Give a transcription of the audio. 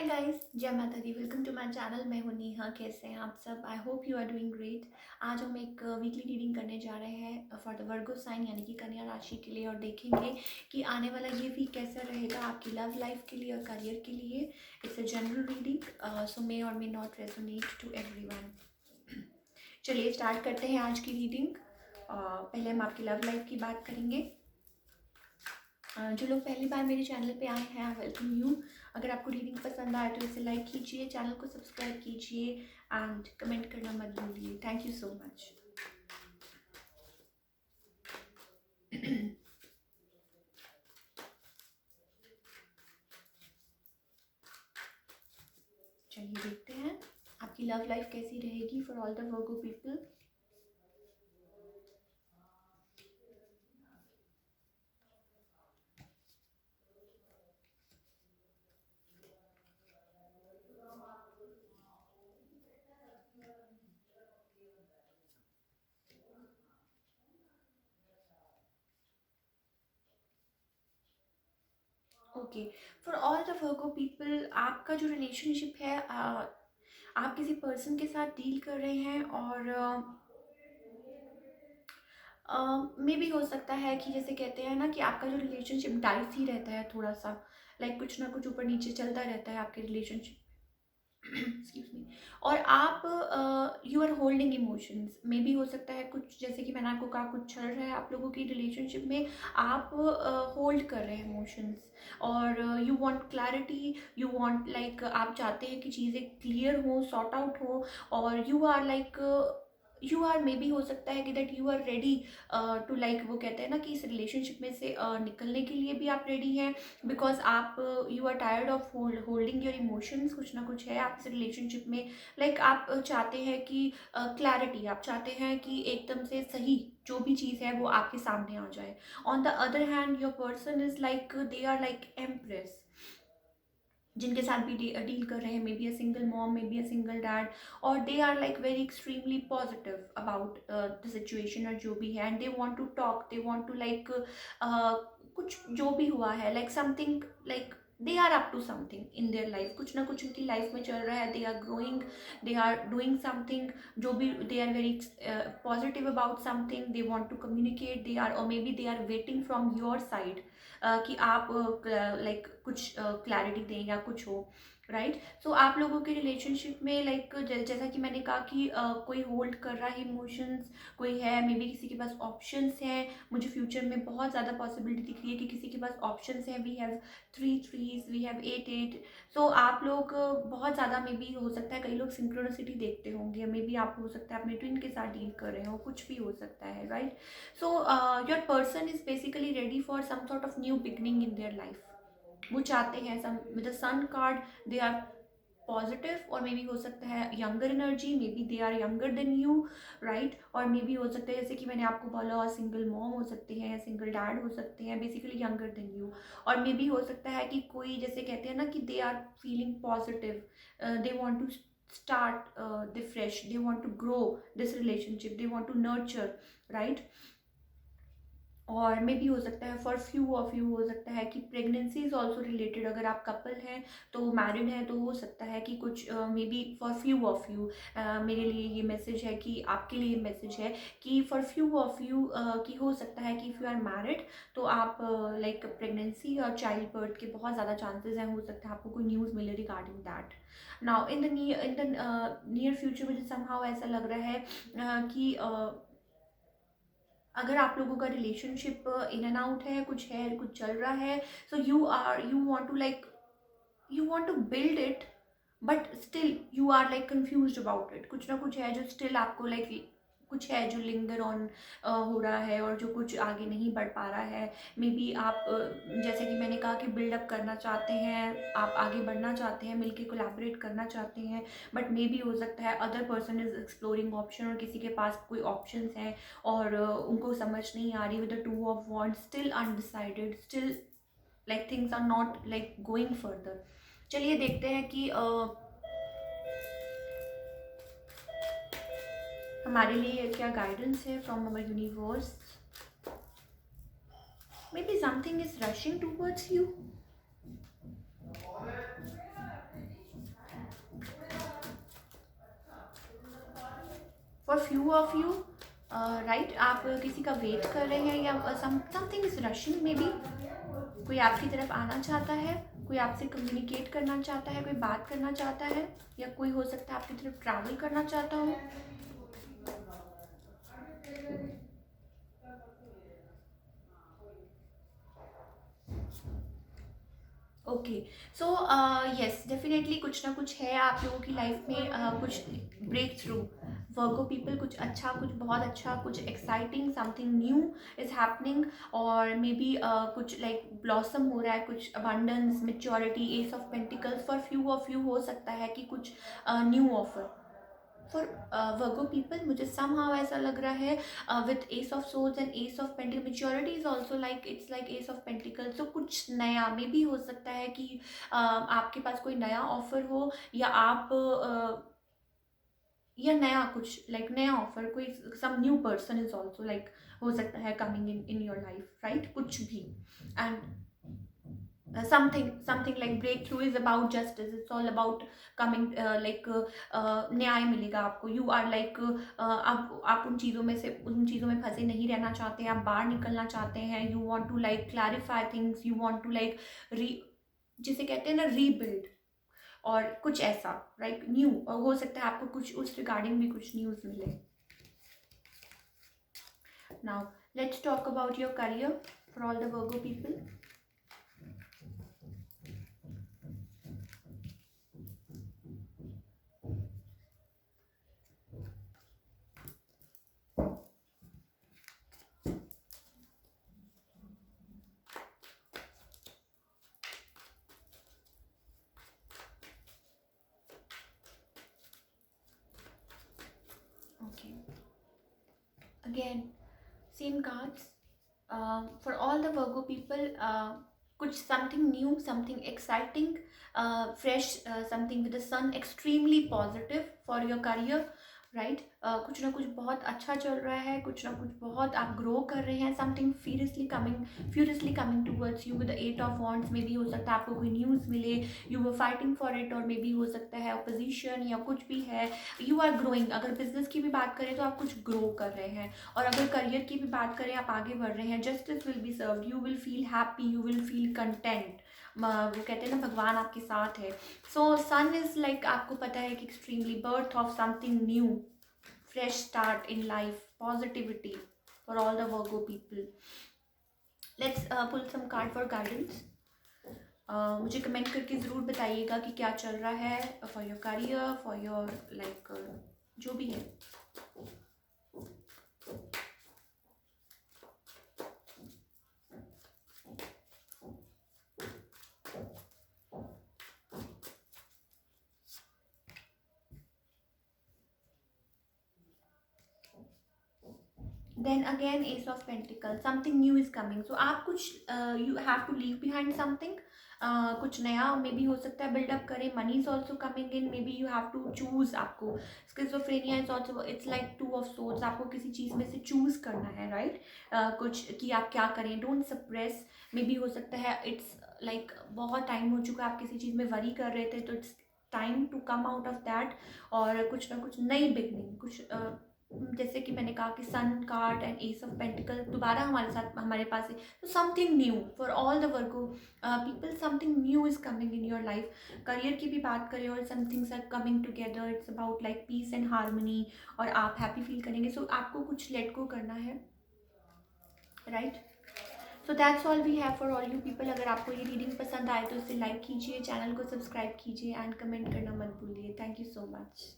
हाय guys, जय माता दी। Welcome to my channel. मैं हूं नेहा। कैसे हैं आप सब? I hope you are doing great. आज हम एक वीकली रीडिंग करने जा रहे हैं फॉर द वर्गो साइन यानी कि कन्या राशि के लिए, और देखेंगे कि आने वाला ये वीक कैसा रहेगा आपकी लव लाइफ के लिए और करियर के लिए। It's a general reading, so may और may not resonate to everyone. चलिए स्टार्ट करते हैं आज की रीडिंग। पहले हम आपकी लव लाइफ की बात करेंगे। जो लोग पहली बार मेरे चैनल पे आए हैं, वेलकम यू। अगर आपको रीडिंग पसंद आए तो इसे लाइक कीजिए, चैनल को सब्सक्राइब कीजिए एंड कमेंट करना मत भूलिए। Thank you so much. चलिए देखते हैं आपकी लव लाइफ कैसी रहेगी for all the Virgo people. Okay, for all the Virgo people, आपका जो रिलेशनशिप है, आप किसी पर्सन के साथ डील कर रहे हैं और मे भी हो सकता है कि जैसे कहते हैं ना कि आपका जो रिलेशनशिप डाइस ही रहता है, थोड़ा सा लाइक कुछ ना कुछ ऊपर नीचे चलता रहता है आपके रिलेशनशिप। Excuse me. और आप यू आर होल्डिंग इमोशंस। मे भी हो सकता है कुछ, जैसे कि मैंने आपको कहा, कुछ चल रहा है आप लोगों की रिलेशनशिप में, आप होल्ड कर रहे हैं इमोशंस। और you want clarity, you want like आप चाहते हैं कि चीज़ें क्लियर हो, सॉर्ट आउट हो। और you are like you are may भी हो सकता है कि that you are ready to like, वो कहते हैं ना कि इस रिलेशनशिप में से निकलने के लिए भी आप रेडी हैं। बिकॉज आप you are tired of holding your emotions. कुछ ना कुछ है आपसे रिलेशनशिप में, लाइक आप चाहते हैं कि क्लैरिटी, आप चाहते हैं कि एकदम से सही जो भी चीज़ है वो आपके सामने आ जाए। On the other hand your person is like, they are like empress, जिनके साथ भी डील कर रहे हैं, may be a single mom, may be a single dad, और they are like very extremely positive about the situation और जो भी है, and they want to talk, they want to like कुछ जो भी हुआ है, like something, like they are up to something in their life. कुछ ना कुछ उनकी लाइफ में चल रहा है, they are growing, they are doing something, जो भी, they are very positive about something, they want to communicate, they are, और may be they are waiting from your side कि आप लाइक कुछ क्लैरिटी दें या कुछ हो, राइट। सो आप लोगों के रिलेशनशिप में लाइक जैसा कि मैंने कहा कि कोई होल्ड कर रहा है इमोशंस, कोई है, मे बी किसी के पास ऑप्शंस हैं। मुझे फ्यूचर में बहुत ज़्यादा पॉसिबिलिटी दिख रही है कि किसी के पास ऑप्शंस हैं। We have 3 3s, we have 8 8। So आप लोग बहुत ज़्यादा, मे बी हो सकता है कई लोग सिंक्रोनिसिटी देखते होंगे, मे बी आप हो सकता है अपने ट्विन के साथ डील कर रहे हो, कुछ भी हो सकता है, right. So your person is basically ready for some sort of new beginning in their life. वो चाहते हैं, some with the sun card, they are positive, और मे बी हो सकता है younger energy, may be they are younger than you, right. और may be हो सकता है जैसे कि मैंने आपको बोला, सिंगल मॉम हो सकते हैं, सिंगल डैड हो सकते हैं, बेसिकली यंगर देन यू। और मे बी हो सकता है कि कोई, जैसे कहते हैं ना कि they are feeling positive, they want to start the fresh, they want to grow this relationship, they want to nurture, right। और मे भी हो सकता है फॉर फ्यू ऑफ यू, हो सकता है कि प्रेगनेंसी इज ऑल्सो रिलेटेड। अगर आप कपल हैं तो मैरिड है, तो हो सकता है कि कुछ may be for few of you, मेरे लिए ये मैसेज है कि आपके लिए मैसेज है कि फॉर फ्यू ऑफ यू कि हो सकता है कि इफ़ यू आर मैरिड तो आप लाइक प्रेगनेंसी और चाइल्ड बर्थ के बहुत ज़्यादा चांसेस हैं। हो सकता है आपको कोई न्यूज़ मिले regarding that. Now in the near future मुझे समहाउ ऐसा लग रहा है कि अगर आप लोगों का रिलेशनशिप इन एंड आउट है, कुछ है, कुछ चल रहा है, so you want to like, you want to build it, but still you are like confused about it. कुछ ना कुछ है जो स्टिल आपको लाइक, कुछ है जो लिंगर ऑन हो रहा है और जो कुछ आगे नहीं बढ़ पा रहा है। मे बी आप जैसे कि मैंने कहा कि बिल्डअप करना चाहते हैं, आप आगे बढ़ना चाहते हैं, मिलके कोलैबोरेट करना चाहते हैं, बट मे बी हो सकता है other person is exploring option, और किसी के पास कोई ऑप्शंस हैं और उनको समझ नहीं आ रही, with the 2 of Wands, still undecided, still like things are not like going further. चलिए देखते हैं कि हमारे लिए क्या गाइडेंस है from our universe. Maybe something is rushing towards you. For few of you, right, आप किसी का वेट कर रहे हैं या something is rushing maybe, कोई आपकी तरफ आना चाहता है, कोई आपसे कम्युनिकेट करना चाहता है, कोई बात करना चाहता है, या कोई हो सकता है आपकी तरफ ट्रैवल करना चाहता हो। ओके, सो यस डेफिनेटली कुछ ना कुछ है आप लोगों की लाइफ में, कुछ ब्रेक थ्रू, वर्गो पीपल, कुछ अच्छा, कुछ बहुत अच्छा, कुछ exciting, something new is happening, और मे बी कुछ लाइक ब्लॉसम हो रहा है, कुछ abundance, maturity, ace of pentacles for few of you, हो सकता है कि कुछ new offer for Virgo people, मुझे समहाउ ऐसा लग रहा है, with ace of swords and ace of pentacle, maturity is also like it's like ace of pentacle, so कुछ नया मे भी हो सकता है कि आपके पास कोई नया ऑफर हो, या आप या नया कुछ लाइक नया ऑफर, कोई some new person is also like हो सकता है coming in your life, right, कुछ भी, and something like breakthrough is about justice, it's all about coming न्याय मिलेगा आपको, you are like आप उन चीज़ों में से, उन चीज़ों में फंसे नहीं रहना चाहते हैं, आप बाहर निकलना चाहते हैं, you want to like clarify things, you want to like जिसे कहते हैं ना रीबिल्ड, और कुछ ऐसा राइट न्यू, और हो सकता है आपको कुछ उस रिगार्डिंग भी कुछ न्यूज़ मिले। Now let's talk about your career for all the Virgo people. Okay, again same cards for all the Virgo people, कुछ something new, something exciting, fresh, something with the sun, extremely positive for your career, right, कुछ ना कुछ बहुत अच्छा चल रहा है, कुछ ना कुछ बहुत आप ग्रो कर रहे हैं, something furiously coming towards you with the 8 of wands, may be हो सकता है आपको कोई न्यूज़ मिले, you were fighting for it, और मे बी हो सकता है अपोजिशन या कुछ भी है, यू आर ग्रोइंग। अगर बिजनेस की भी बात करें तो आप कुछ ग्रो कर रहे हैं, और अगर करियर की भी बात करें आप आगे बढ़ रहे हैं, justice will be served, you will feel happy, you will feel content, वो कहते हैं ना भगवान आपके साथ है। सो सन इज लाइक आपको पता है कि extremely birth of something new, fresh start in life, positivity for all the Virgo people. Let's pull some card for guidance. मुझे कमेंट करके ज़रूर बताइएगा कि क्या चल रहा है for your career, for your like जो भी है। Then again ace of pentacle, something new is coming, so आप कुछ you have to leave behind something, कुछ नया मे बी हो सकता है बिल्डअप करें, money is also coming in, may be you have to choose, आपको schizophrenia is also, it's like 2 of swords, आपको किसी चीज़ में से चूज करना है, राइट, कुछ कि आप क्या करें, डोंट सप्रेस, मे बी हो सकता है इट्स लाइक बहुत टाइम हो चुका है आप किसी चीज़ में वरी कर रहे थे, तो it's time to come out of that, और कुछ ना कुछ नई बिगनिंग, कुछ जैसे कि मैंने कहा कि sun card and ace of pentacle दोबारा हमारे साथ हमारे पास है, तो something new for all the Virgo people, something new is coming in your life. Career की भी बात करें और somethings are coming together, it's about like peace and harmony, और आप हैप्पी फील करेंगे, सो आपको कुछ लेट गो करना है, right. So that's all we have for all you people. अगर आपको ये रीडिंग पसंद आए तो इसे लाइक कीजिए, चैनल को सब्सक्राइब कीजिए, एंड कमेंट करना मत भूलिए। Thank you so much.